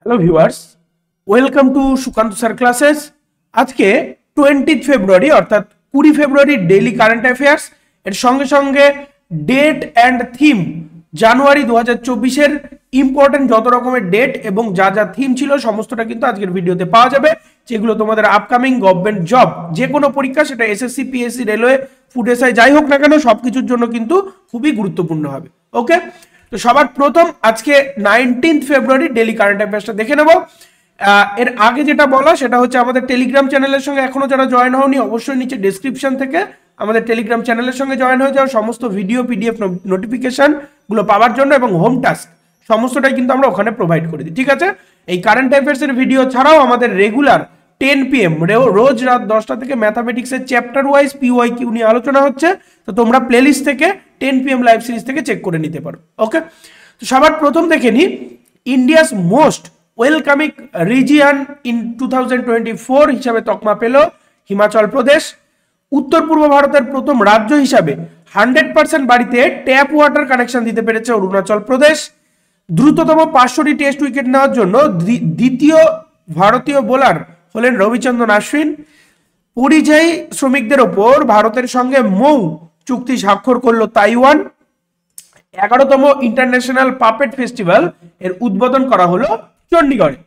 Hello viewers, welcome to Sukanta sir classes. আজকে 20 ফেব্রুয়ারি অর্থাৎ 20 ফেব্রুয়ারি daily current affairs এর সঙ্গে সঙ্গে ডেট অ্যান্ড থিম জানুয়ারি 2024-এর ইম্পর্টেন্ট যত রকমের ডেট এবং যা যা থিম ছিল সমস্তটা কিন্তু আজকের ভিডিওতে পাওয়া যাবে, যেগুলো তোমাদের আপকামিং গভর্নমেন্ট জব যে কোনো পরীক্ষা, সেটা SSC, PSC, railway, food SI যাই হোক না কেন, সবকিছুর জন্য কিন্তু খুবই গুরুত্বপূর্ণ হবে। ওকে, তো সবার প্রথম আজকে 19 ফেব্রুয়ারি ডেইলি কারেন্ট অ্যাফেয়ার্সটা দেখে নেব। এর আগে যেটা বলা সেটা হচ্ছে আমাদের টেলিগ্রাম চ্যানেলের সঙ্গে এখনো যারা জয়েন হওনি, অবশ্যই নিচে ডেসক্রিপশন থেকে আমাদের টেলিগ্রাম চ্যানেলের সঙ্গে জয়েন হয়ে যাও। সমস্ত ভিডিও, পিডিএফ, নোটিফিকেশন গুলো পাওয়ার জন্য এবং হোম টাস্ক সমস্তটাই কিন্তু আমরা ওখানে প্রোভাইড করে দিই। ঠিক আছে, এই কারেন্ট অ্যাফেয়ার্স এর ভিডিও ছাড়াও আমাদের রেগুলার 10 PM রোজ রাত 10টা থেকে ম্যাথামেটিক্সের চ্যাপ্টার ওয়াইজ PYQ নিয়ে আলোচনা হচ্ছে, তো তোমরা প্লেলিস্ট থেকে 10 PM লাইভ সিরিজ থেকে চেক করে নিতে পারো। ওকে, তো সবার প্রথম দেখে নি India's most welcoming region in 2024 হিসাবে তকমা পেল হিমাচল প্রদেশ। উত্তর পূর্ব ভারতের প্রথম রাজ্য হিসাবে 100% বাড়িতে ট্যাপ ওয়াটার কানেকশন দিতে পেরেছে অরুণাচল প্রদেশ। দ্রুততম 500টি টেস্ট উইকেট নেওয়ার জন্য দ্বিতীয় ভারতীয় বোলার হলেন রবিচন্দ্রন অশ্বিন। পরিযায়ী শ্রমিকদের ওপর ভারতের সঙ্গে মৌ চুক্তি স্বাক্ষর করলো তাইওয়ান। 11তম ইন্টারন্যাশনাল পাপেট ফেস্টিভ্যাল এর উদ্বোধন করা হলো চণ্ডীগড়ে।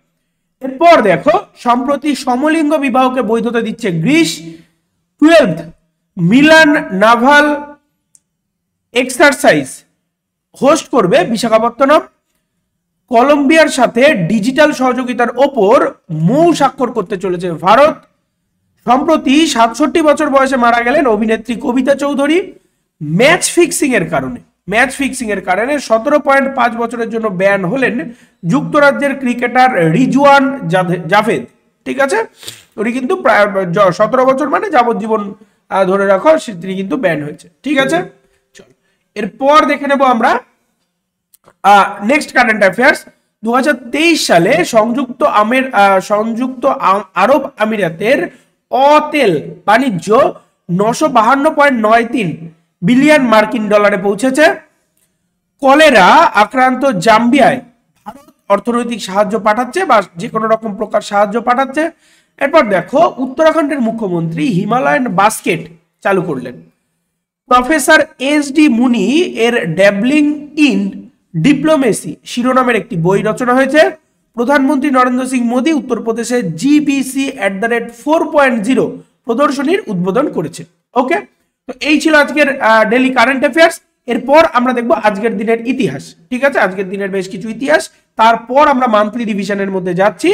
এরপর দেখো, সম্প্রতি সমলিঙ্গ বিবাহকে বৈধতা দিচ্ছে Greece. 12th Milan naval exercise host করবে বিশাখাপত্তনম। কলম্বিয়ার সাথে ডিজিটাল সহযোগিতার ওপর মৌ স্বাক্ষর করতে চলেছে ভারত। সম্প্রতি 67 বছর বয়সে মারা গেলেন অভিনেত্রী কবিতা চৌধুরী ম্যাচ ফিক্সিং এর কারণে। 17.5 বছরের জন্য ব্যান হলেন যুক্তরাজ্যের ক্রিকেটার রিজওয়ান জাভেদ। ঠিক আছে, উনি কিন্তু প্রায় 17 বছর মানে যাবজ্জীবন ধরে রাখো, তিনি কিন্তু ব্যান হয়েছে। ঠিক আছে, চলো এরপর দেখে নেব আমরা নেক্সট কারেন্ট অ্যাফেয়ার্স। 2023 সালে সংযুক্ত আরব আমিরাতের অতেল বাণিজ্য 952.93 বিলিয়ন মার্কিন ডলারে পৌঁছেছে। কলেরা আক্রান্ত জাম্বিয়ায় ভারত অর্থনৈতিক সাহায্য পাঠাচ্ছে বা যে কোনো রকম প্রকার সাহায্য পাঠাচ্ছে। এরপর দেখো, উত্তরাখণ্ডের মুখ্যমন্ত্রী হিমালয়ান বাস্কেট চালু করলেন। প্রফেসর SD মুনি এর ড্যাবলিং ইন ডিপ্লোমেসি শিরোনামের একটি বই রচনা হয়েছে। প্রধানমন্ত্রী নরেন্দ্র সিং মোদী উত্তরপ্রদেশে GBC@4.0 প্রদর্শনীর উদ্বোধন করেছে। ওকে, তো এই ছিল আজকের ডেইলি কারেন্ট অ্যাফেয়ার্স। এরপর আমরা দেখব আজকের দিনের ইতিহাস। ঠিক আছে, আজকের দিনের বেশ কিছু ইতিহাস, তারপর আমরা মান্থলি রিভিশনের মধ্যে যাচ্ছি।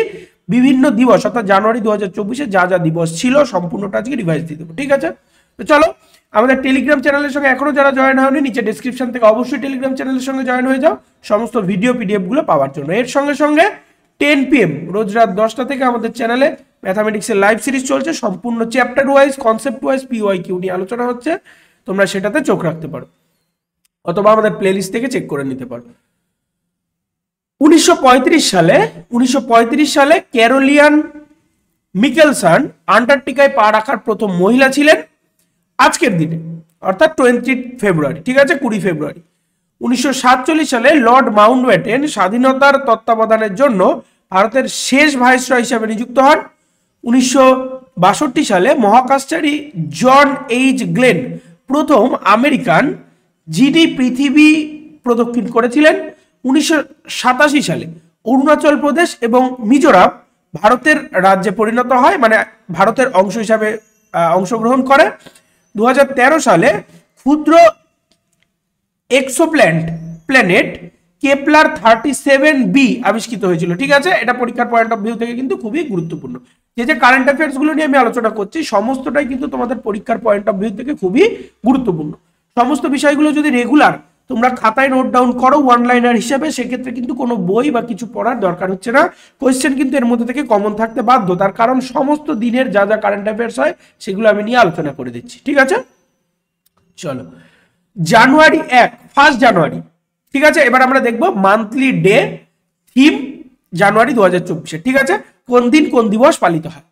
বিভিন্ন দিবস অর্থাৎ জানুয়ারি 2024-এ যা যা দিবস ছিল সম্পূর্ণটা আজকে রিভাইজ দিয়ে দেবো। ঠিক আছে, তো চলো আমাদের টেলিগ্রাম চ্যানেলের সঙ্গে এখনো যারা জয়েন হয়নি, নিচে ডেসক্রিপশন থেকে অবশ্যই টেলিগ্রাম চ্যানেলের সঙ্গে জয়েন হয়ে যাও সমস্ত ভিডিও পিডিএফ গুলো পাওয়ার জন্য। এর সঙ্গে সঙ্গে 10 PM রোজ রাত 10টা থেকে আমাদের চ্যানেলে ম্যাথামেটিক্সের লাইভ সিরিজ চলছে, সম্পূর্ণ chapter wise, concept wise PYQ নিয়ে আলোচনা হচ্ছে, তোমরা সেটাতে চোখ রাখতে পারো অথবা আমাদের প্লেলিস্ট থেকে চেক করে নিতে পারো। 1935 সালে ক্যারোলিয়ান মিকেলসন আন্টার্কটিকায় পা রাখার প্রথম মহিলা ছিলেন। আজকের দিনে অর্থাৎ 20 ফেব্রুয়ারি, ঠিক আছে, 20 ফেব্রুয়ারি 1947 সালে লর্ড মাউন্টব্যাটেন স্বাধীনতার তত্ত্বাবধানের জন্য ভারতের শেষ ভাইসরয় হিসাবে নিযুক্ত হন। 1962 সালে মহাকাশচারী জন H. গ্লেন প্রথম আমেরিকান GD পৃথিবী প্রদক্ষিণ করেছিলেন। 1987 সালে অরুণাচল প্রদেশ এবং মিজোরাম ভারতের রাজ্যে পরিণত হয়, মানে ভারতের অংশ হিসাবে অংশগ্রহণ করে। 2013 সালে ক্ষুদ্র প্ল্যানেট কেপলার 37b আবিষ্কৃত হয়েছিল। ঠিক আছে, এটা পরীক্ষার পয়েন্ট অফ ভিউ থেকে কিন্তু খুবই গুরুত্বপূর্ণ। যে কারেন্ট অ্যাফেয়ার্স গুলো নিয়ে আমি আলোচনা করছি সমস্তটাই কিন্তু তোমাদের পরীক্ষার পয়েন্ট অফ ভিউ থেকে খুবই গুরুত্বপূর্ণ। সমস্ত বিষয়গুলো যদি রেগুলার তোমরা খাতায় নোট ডাউন করো ওয়ান লাইনার হিসাবে, সেক্ষেত্রে কিন্তু কোনো বই বা কিছু পড়ার দরকার হচ্ছে না। কোয়েশ্চেন কিন্তু এর মধ্যে থেকে কমন থাকতে বাধ্য, তার কারণ সমস্ত দিনের যা যা কারেন্ট অ্যাফেয়ার্স হয় সেগুলো আমি নিয়ে আলোচনা করে দিচ্ছি। ঠিক আছে, চলো জানুয়ারি 1 জানুয়ারি। ঠিক আছে, এবার আমরা দেখব মান্থলি ডে থিম জানুয়ারি 2024। ঠিক আছে, কোন দিন কোন দিবস পালিত হয়।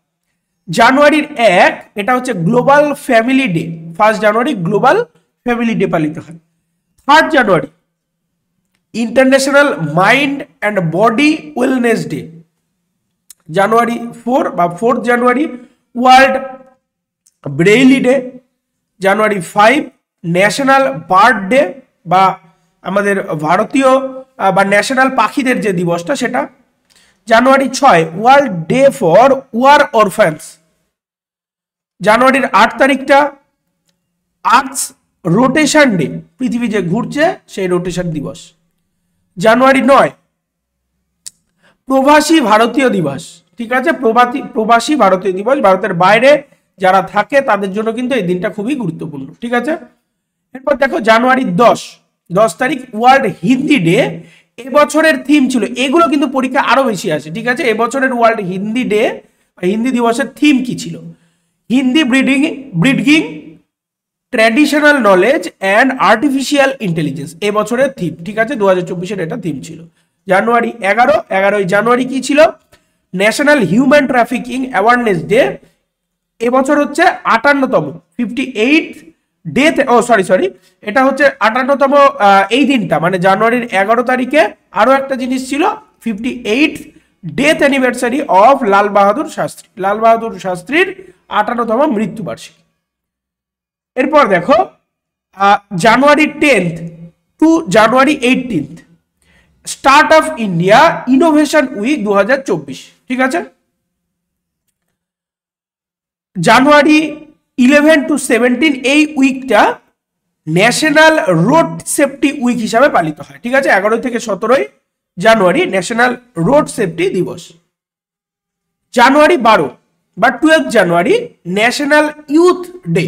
জানুয়ারির 1 এটা হচ্ছে global family day. 1 January global family day পালিত হয়। 3 January international mind and body wellness day. January 4 বা 4 January world Braille day. January 5 national bird day বা আমাদের ভারতীয় বা ন্যাশনাল পাখিদের যে দিবসটা সেটা। January 6 world day for war orphans. জানুয়ারির 8 তারিখটা আর্থস রোটেশন ডে, পৃথিবী যে ঘুরছে সেই রোটেশন দিবস। জানুয়ারি 9 প্রবাসী ভারতীয় দিবস। ঠিক আছে, প্রবাসী ভারতীয় দিবস, ভারতের বাইরে যারা থাকে তাদের জন্য কিন্তু এই দিনটা খুবই গুরুত্বপূর্ণ। ঠিক আছে, এরপর দেখো জানুয়ারি 10 তারিখ ওয়ার্ল্ড হিন্দি ডে। এবছরের থিম ছিল, এগুলো কিন্তু পরীক্ষা আরো বেশি আসে। ঠিক আছে, এবছরের ওয়ার্ল্ড হিন্দি ডে হিন্দি দিবসের থিম কি ছিল? Hindi breeding traditional knowledge and artificial intelligence এবছরের থিম। ঠিক আছে, 2024-এর এটা থিম ছিল। জানুয়ারি 11 জানুয়ারি কি ছিল? National human trafficking awareness day. এবছর হচ্ছে 58তম 58 ডে। সরি এটা হচ্ছে 58তম এই দিনটা, মানে জানুয়ারির 11 তারিখে আরো একটা জিনিস ছিল, 58 death anniversary of Lal Bahadur Shastri. Lal Bahadur শাস্ত্রীর 58তম মৃত্যুবার্ষিকী। এরপর দেখো January 10 to January 18 start of India innovation week 2024। ঠিক আছে, জানুয়ারি 11 টু 17 এই উইকটা ন্যাশনাল রোড সেফটি উইক হিসাবে পালিত হয়। ঠিক আছে, 11 থেকে 17 জানুয়ারি ন্যাশনাল রোড সেফটি দিবস। জানুয়ারি 12 বা 12 জানুয়ারি ন্যাশনাল ইউথ ডে,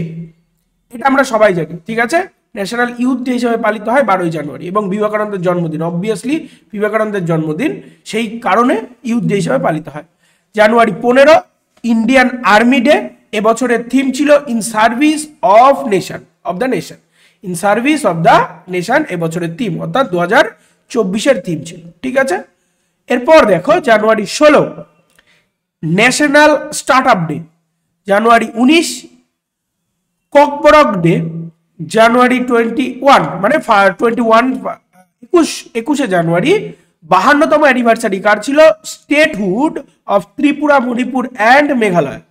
এটা আমরা সবাই জানি। ঠিক আছে, ন্যাশনাল ইউথ ডে হিসেবে পালিত হয় 12 জানুয়ারি, এবং বিবেকানন্দের জন্মদিন, অবভিয়াসলি বিবেকানন্দের জন্মদিন, সেই কারণে ইউথ ডে হিসেবে পালিত হয়। January 15 Indian army day. এবছরের থিম ছিল in service of nation, of the nation, in service of the nation এবছরের থিম, অর্থাৎ 2024-এর থিম ছিল। ঠিক আছে, এরপর দেখো January 16 national startup day. January 19 Kokborok day. January 21 মানে 21 জানুয়ারি 52তম অ্যানিভার্সারি কার ছিল? Statehood of Tripura, Manipur and Meghalaya.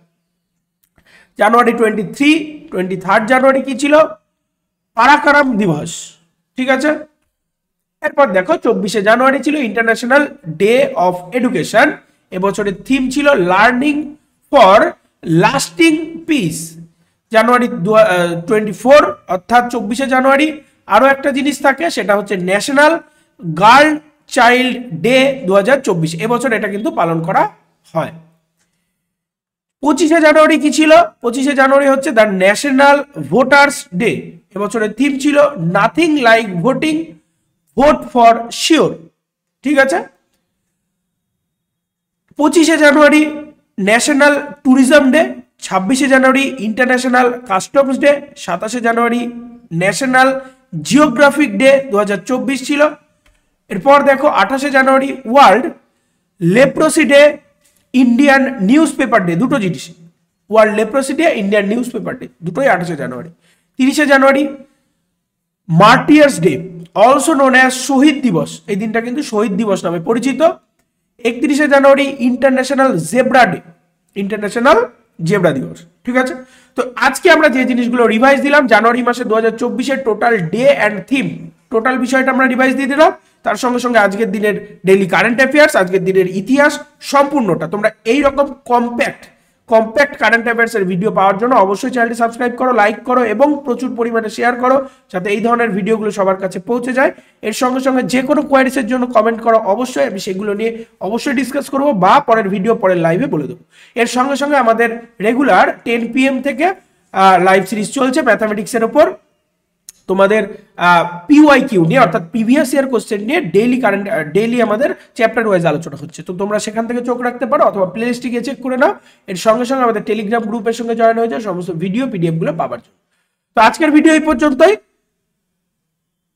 January 23 January কি ছিল? পারাকারাম দিবস। ঠিক আছে, এরপর দেখো 24 জানুয়ারি ছিল ইন্টারন্যাশনাল ডে অফ এডুকেশন। এবছরের থিম ছিল লার্নিং ফর লাস্টিং পিস। জানুয়ারি 24 অর্থাৎ 24 জানুয়ারি আরো একটা জিনিস থাকে, সেটা হচ্ছে ন্যাশনাল গার্ল চাইল্ড ডে 2024। এবছর এটা কিন্তু পালন করা হয়। 25 জানুয়ারি কি ছিল? 25 জানুয়ারি হচ্ছে দ্য ন্যাশনাল ভোটার্স ডে। এবছরের থিম ছিল nothing like voting, vote for sure. ঠিক আছে, 25 January national tourism day. 26 January international customs day. 27 January national geographic day 2024 ছিল। এরপর দেখো 28 January world leprosy day, Indian newspaper day. দুটো জিনিস, world leprosy day, Indian newspaper day, দুটোই 28 January. 30 January martyrs day, also known as Shaheed Diwas. এই দিনটা কিন্তু শহীদ দিবস নামে পরিচিত। 31 January international zebra day, international zebra দিবস। ঠিক আছে, তো আজকে আমরা যে জিনিসগুলো রিভাইজ দিলাম জানুয়ারি মাসে 2024-এর total day and theme, total বিষয়টা আমরা রিভাইজ দিয়ে দিলাম। তার সঙ্গে সঙ্গে আজকের দিনের ডেইলি কারেন্ট অ্যাফেয়ার্স, আজকের দিনের ইতিহাস, সম্পূর্ণটা তোমরা এইরকম কম্প্যাক্ট কারেন্ট অ্যাফেয়ার্স এর ভিডিও পাওয়ার জন্য অবশ্যই চ্যানেলটি সাবস্ক্রাইব করো, লাইক করো এবং প্রচুর পরিমাণে শেয়ার করো, যাতে এই ধরনের ভিডিওগুলো সবার কাছে পৌঁছে যায়। এর সঙ্গে সঙ্গে যে কোনো কোয়ারিজের জন্য কমেন্ট করো, অবশ্যই আমি সেগুলো নিয়ে অবশ্যই ডিসকাস করবো বা পরের ভিডিও পরের লাইভে বলে দেবো। এর সঙ্গে সঙ্গে আমাদের রেগুলার 10 PM থেকে লাইভ সিরিজ চলছে ম্যাথামেটিক্সের ওপর। তোমাদের পিওয়াইকিউ নিয়ে, অর্থাৎ প্রিভিয়াস ইয়ার কোশ্চেন নিয়ে ডেইলি আমাদের চ্যাপ্টার ওয়াইজ আলোচনা হচ্ছে। তো তোমরা সেখান থেকে চোখ রাখতে পারো অথবা প্লে লিস্টে গিয়ে চেক করে নাও। এর সঙ্গে সঙ্গে আমাদের টেলিগ্রাম গ্রুপের সঙ্গে জয়েন হয়ে যায় সমস্ত ভিডিও PDF গুলো পাওয়ার জন্য। তো আজকের ভিডিও এই পর্যন্তই।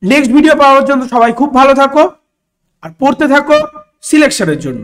নেক্সট ভিডিও পাওয়ার জন্য সবাই খুব ভালো থাকো আর পড়তে থাকো সিলেকশনের জন্য।